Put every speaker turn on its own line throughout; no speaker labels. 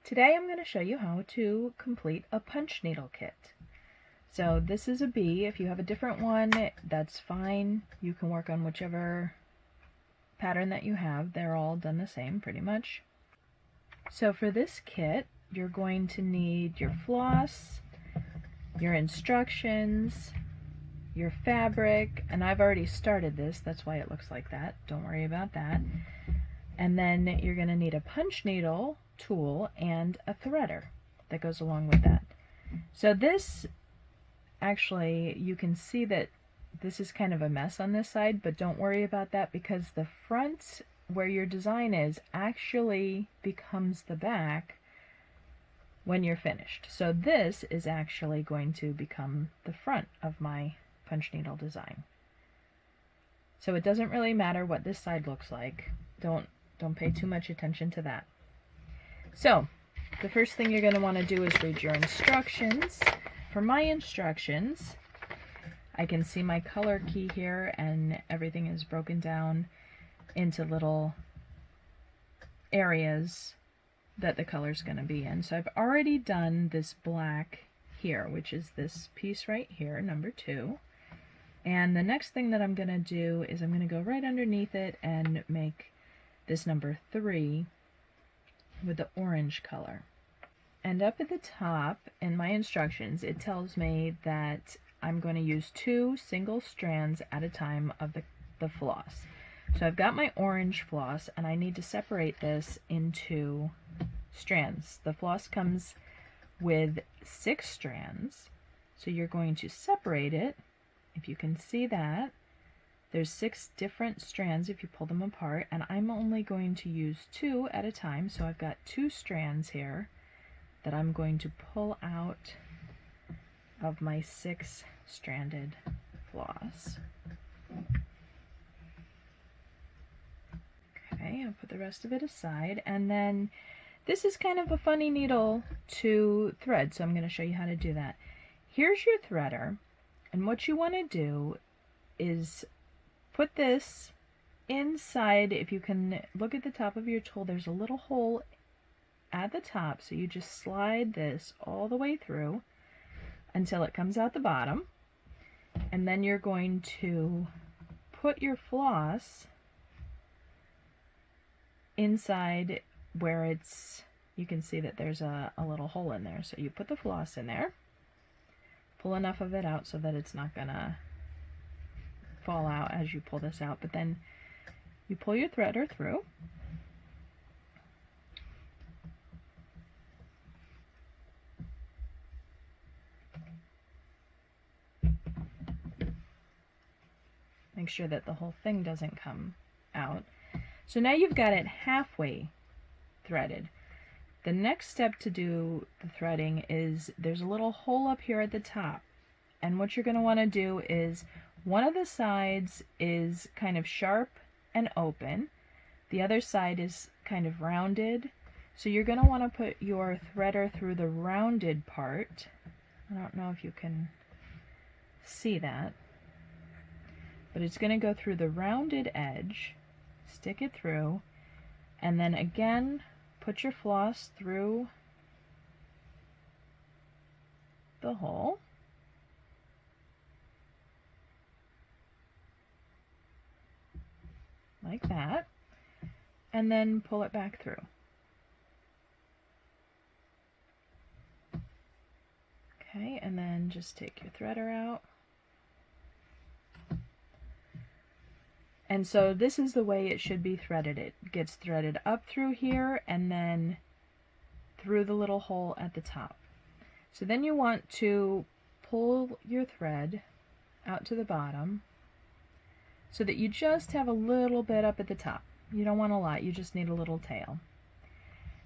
Today I'm going to show you how to complete a punch needle kit. So this is a B. If you have a different one, that's fine. You can work on whichever pattern that you have. They're all done the same pretty much. So for this kit, you're going to need your floss, your instructions, your fabric, and I've already started this, that's why it looks like that. Don't worry about that. And then you're going to need a punch needle tool and a threader that goes along with that. So this, actually, you can see that this is kind of a mess on this side, but don't worry about that because the front where your design is actually becomes the back when you're finished. So this is actually going to become the front of my punch needle design. So it doesn't really matter what this side looks like. Don't pay too much attention to that. So the first thing you're going to want to do is read your instructions. For my instructions, I can see my color key here and everything is broken down into little areas that the color is going to be in. So I've already done this black here, which is this piece right here, number 2. And the next thing that I'm going to do is I'm going to go right underneath it and make this number 3 with the orange color. And up at the top in my instructions, it tells me that I'm going to use 2 single strands at a time of the floss. So I've got my orange floss and I need to separate this into strands. The floss comes with 6 strands, so you're going to separate it. If you can see that, there's 6 different strands if you pull them apart, and I'm only going to use 2 at a time, so I've got 2 strands here that I'm going to pull out of my 6-stranded floss. Okay, I'll put the rest of it aside, and then this is kind of a funny needle to thread, so I'm going to show you how to do that. Here's your threader, and what you want to do is put this inside. If you can look at the top of your tool, there's a little hole at the top, so you just slide this all the way through until it comes out the bottom, and then you're going to put your floss inside where it's, you can see that there's a little hole in there, so you put the floss in there, pull enough of it out so that it's not gonna fall out as you pull this out, but then you pull your threader through, make sure that the whole thing doesn't come out. So now you've got it halfway threaded. The next step to do the threading is there's a little hole up here at the top, and what you're going to want to do is one of the sides is kind of sharp and open, the other side is kind of rounded, so you're going to want to put your threader through the rounded part. I don't know if you can see that, but it's going to go through the rounded edge, stick it through, and then again put your floss through the hole, like that, and then pull it back through. Okay, and then just take your threader out. And so this is the way it should be threaded. It gets threaded up through here and then through the little hole at the top. So then you want to pull your thread out to the bottom so that you just have a little bit up at the top. You don't want a lot, you just need a little tail.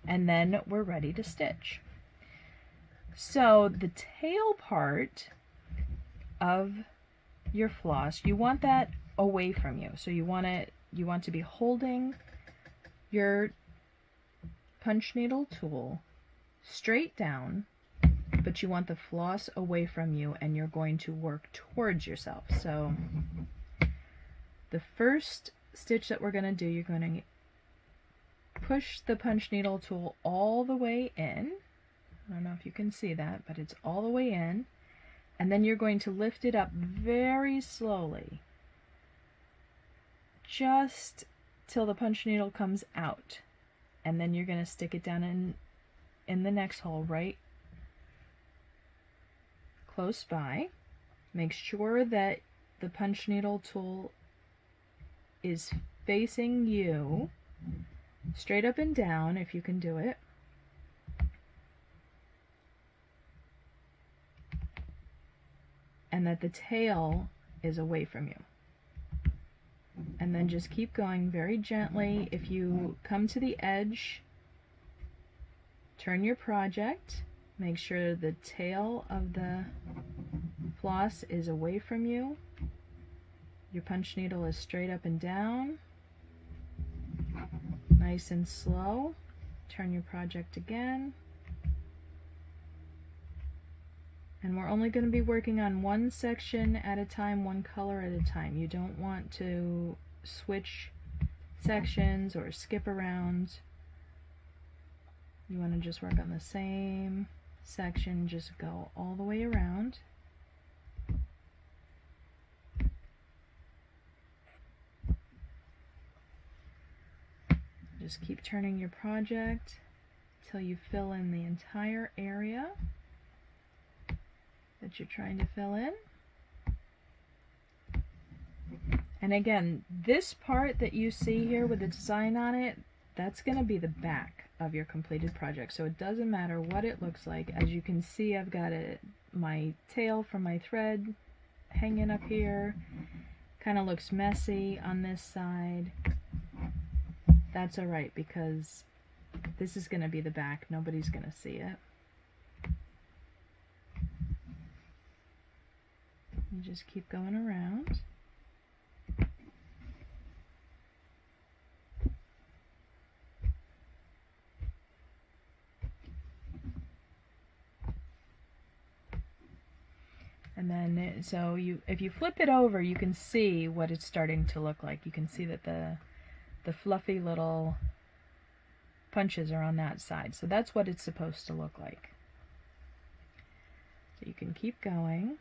And then we're ready to stitch. So the tail part of your floss, you want that away from you. So you want to be holding your punch needle tool straight down, but you want the floss away from you, and you're going to work towards yourself. So the first stitch that we're going to do, you're going to push the punch needle tool all the way in. I don't know if you can see that, but it's all the way in. And then you're going to lift it up very slowly, just till the punch needle comes out. And then you're going to stick it down in the next hole right close by. Make sure that the punch needle tool is facing you, straight up and down if you can do it. And that the tail is away from you. And then just keep going very gently. If you come to the edge, turn your project. Make sure the tail of the floss is away from you. Your punch needle is straight up and down. Nice and slow. Turn your project again. And we're only going to be working on one section at a time, one color at a time. You don't want to switch sections or skip around. You want to just work on the same section, just go all the way around. Just keep turning your project until you fill in the entire area that you're trying to fill in. And again, this part that you see here with the design on it, that's going to be the back of your completed project. So it doesn't matter what it looks like. As you can see, I've got my tail from my thread hanging up here. Kind of looks messy on this side. That's alright, because this is going to be the back. Nobody's going to see it. You just keep going around. And then, so if you flip it over, you can see what it's starting to look like. You can see that the fluffy little punches are on that side. So that's what it's supposed to look like. So you can keep going.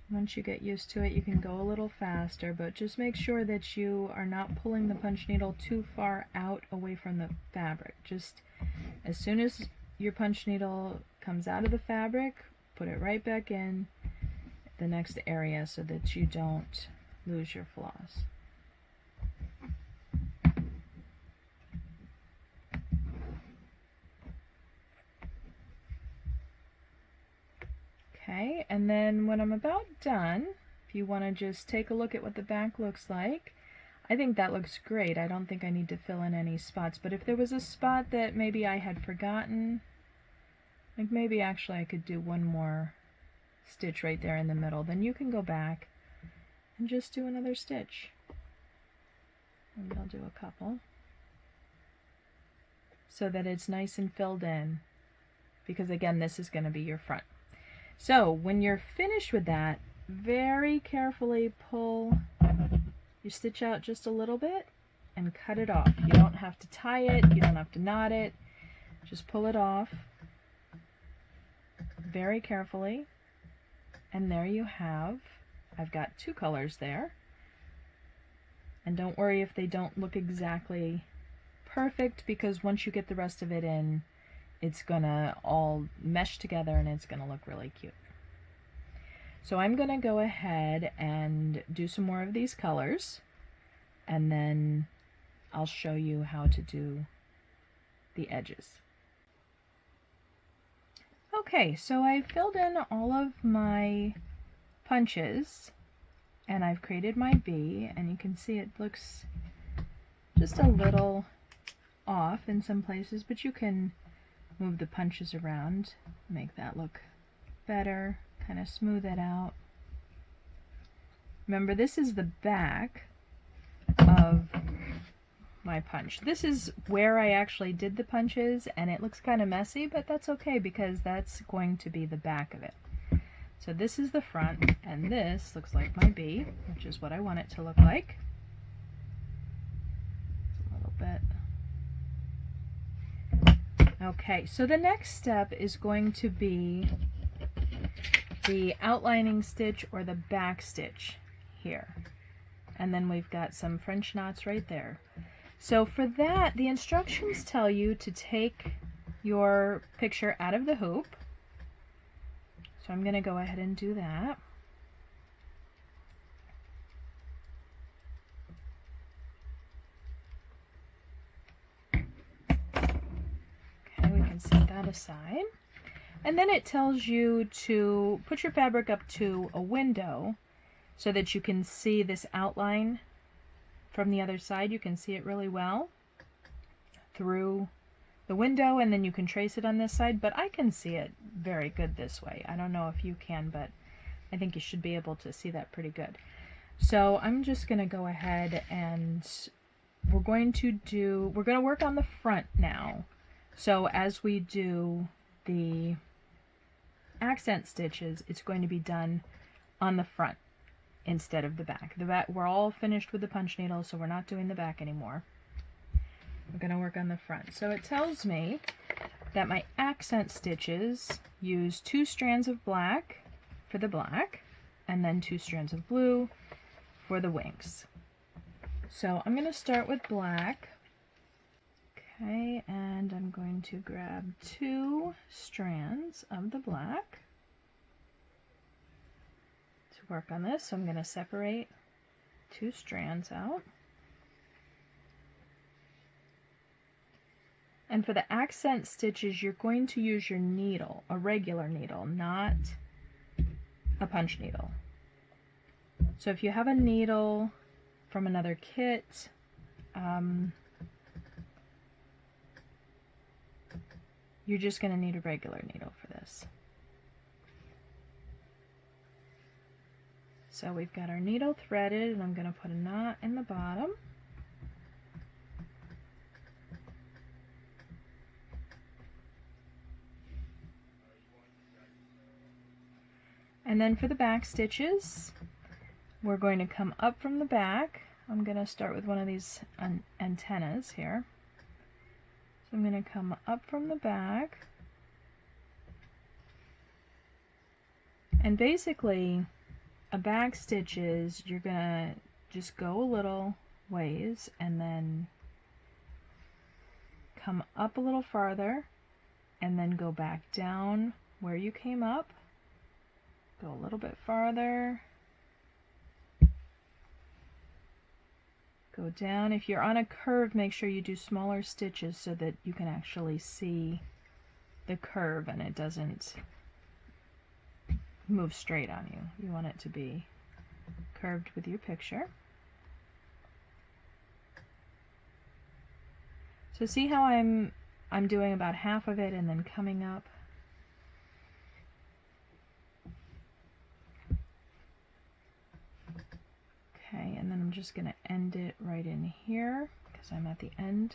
Once you get used to it, you can go a little faster, but just make sure that you are not pulling the punch needle too far out away from the fabric. Just as soon as your punch needle comes out of the fabric, put it right back in the next area so that you don't lose your floss. Okay, and then when I'm about done, if you want to just take a look at what the back looks like, I think that looks great. I don't think I need to fill in any spots, but if there was a spot that maybe I had forgotten, like maybe actually I could do one more stitch right there in the middle, then you can go back and just do another stitch. Maybe I'll do a couple so that it's nice and filled in, because again, this is going to be your front. So when you're finished with that, very carefully pull your stitch out just a little bit and cut it off. You don't have to tie it, you don't have to knot it, just pull it off very carefully. And there you have, I've got two colors there. And don't worry if they don't look exactly perfect, because once you get the rest of it in, it's gonna all mesh together and it's gonna look really cute. So I'm gonna go ahead and do some more of these colors, and then I'll show you how to do the edges. Okay, so I filled in all of my punches and I've created my bee, and you can see it looks just a little off in some places, but you can move the punches around, make that look better, kind of smooth it out. Remember, this is the back of my punch. This is where I actually did the punches, and it looks kind of messy, but that's okay because that's going to be the back of it. So this is the front, and this looks like my B, which is what I want it to look like. A little bit. Okay, so the next step is going to be the outlining stitch or the back stitch here. And then we've got some French knots right there. So for that, the instructions tell you to take your picture out of the hoop. So I'm going to go ahead and do that. Okay, we can set that aside. And then it tells you to put your fabric up to a window so that you can see this outline from the other side. You can see it really well through the window, and then you can trace it on this side, but I can see it very good this way. I don't know if you can, but I think you should be able to see that pretty good. So I'm just going to go ahead and we're going to work on the front now. So as we do the accent stitches, it's going to be done on the front instead of the back. We're all finished with the punch needle, so we're not doing the back anymore. We're going to work on the front. So it tells me that my accent stitches use 2 strands of black for the black and then 2 strands of blue for the wings. So I'm going to start with black. Okay, and I'm going to grab 2 strands of the black to work on this. So I'm going to separate 2 strands out. And for the accent stitches, you're going to use your needle, a regular needle, not a punch needle. So if you have a needle from another kit, you're just going to need a regular needle for this. So we've got our needle threaded, and I'm going to put a knot in the bottom. And then for the back stitches, we're going to come up from the back. I'm going to start with one of these antennas here. So I'm going to come up from the back. And basically, a back stitch is you're going to just go a little ways and then come up a little farther and then go back down where you came up. Go a little bit farther. Go down. If you're on a curve, make sure you do smaller stitches so that you can actually see the curve and it doesn't move straight on you. You want it to be curved with your picture. So see how I'm doing about half of it and then coming up. Okay, and then I'm just going to end it right in here because I'm at the end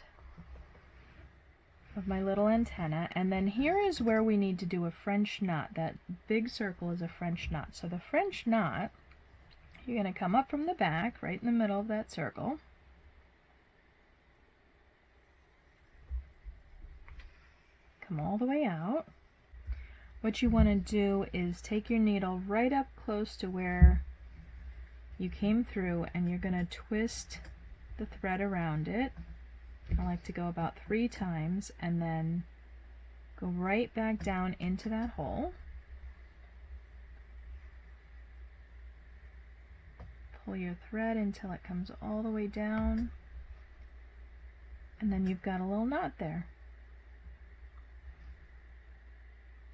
of my little antenna. And then here is where we need to do a French knot. That big circle is a French knot. So the French knot, you're going to come up from the back, right in the middle of that circle. Come all the way out. What you want to do is take your needle right up close to where you came through, and you're going to twist the thread around it. I like to go about 3 times and then go right back down into that hole. Pull your thread until it comes all the way down, and then you've got a little knot there.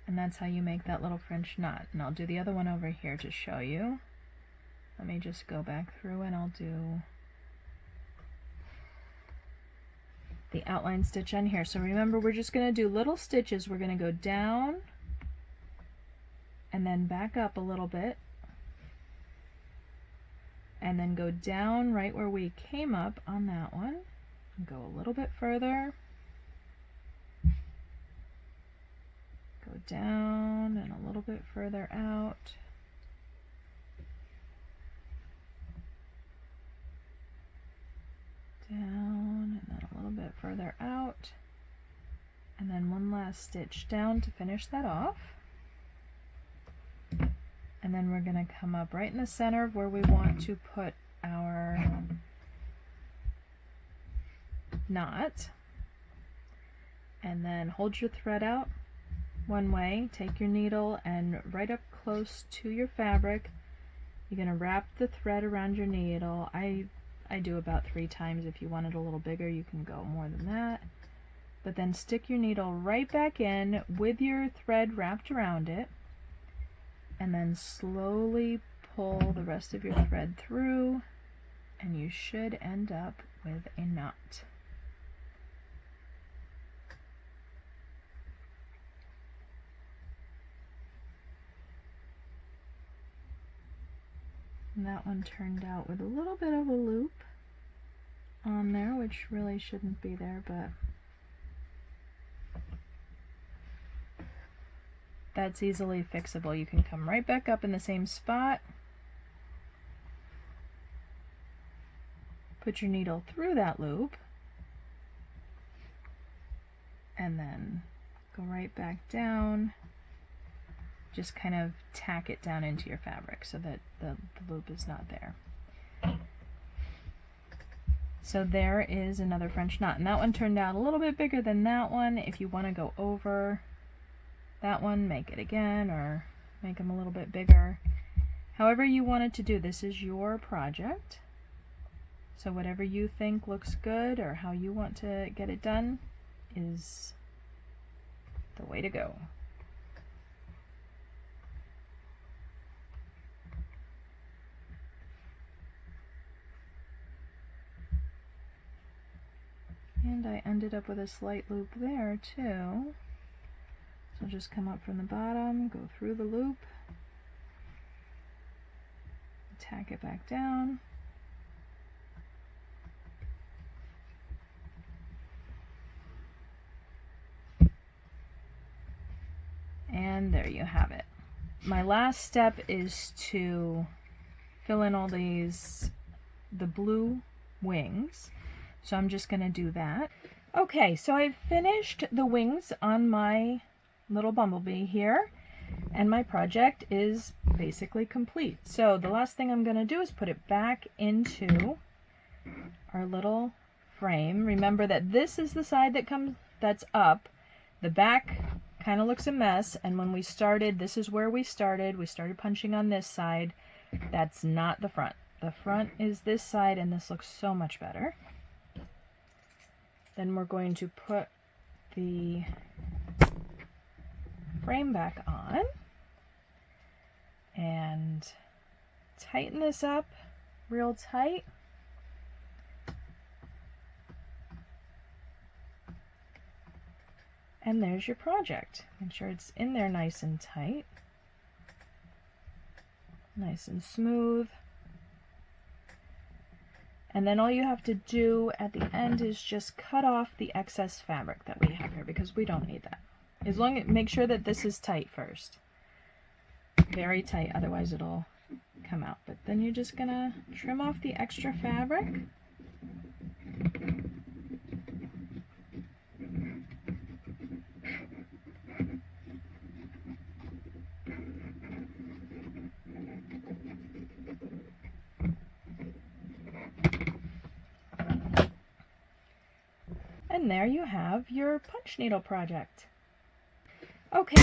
And that's how you make that little French knot. And I'll do the other one over here to show you. Let me just go back through and I'll do the outline stitch on here. So remember, we're just going to do little stitches. We're going to go down and then back up a little bit, and then go down right where we came up on that one, and go a little bit further, go down and a little bit further out, down and then a little bit further out, and then one last stitch down to finish that off. And then we're going to come up right in the center of where we want to put our knot, and then hold your thread out one way, take your needle and right up close to your fabric, you're going to wrap the thread around your needle. I do about 3 times. If you want it a little bigger, you can go more than that. But then stick your needle right back in with your thread wrapped around it, and then slowly pull the rest of your thread through, and you should end up with a knot. And that one turned out with a little bit of a loop on there, which really shouldn't be there, but that's easily fixable. You can come right back up in the same spot, put your needle through that loop, and then go right back down. Just kind of tack it down into your fabric so that the loop is not there. So there is another French knot, and that one turned out a little bit bigger than that one. If you want to go over that one, make it again, or make them a little bit bigger. However you want it to do, this is your project. So whatever you think looks good or how you want to get it done is the way to go. And I ended up with a slight loop there too. So just come up from the bottom, go through the loop, tack it back down, and there you have it. My last step is to fill in all the blue wings. So I'm just going to do that. Okay, so I've finished the wings on my little bumblebee here, and my project is basically complete. So the last thing I'm going to do is put it back into our little frame. Remember that this is the side that's up. The back kind of looks a mess, and when we started, this is where we started. We started punching on this side. That's not the front. The front is this side, and this looks so much better. Then we're going to put the frame back on and tighten this up real tight. And there's your project. Make sure it's in there nice and tight, nice and smooth. And then all you have to do at the end is just cut off the excess fabric that we have here, because we don't need that. Make sure that this is tight first. Very tight, otherwise it'll come out. But then you're just gonna trim off the extra fabric. And there you have your punch needle project. Okay.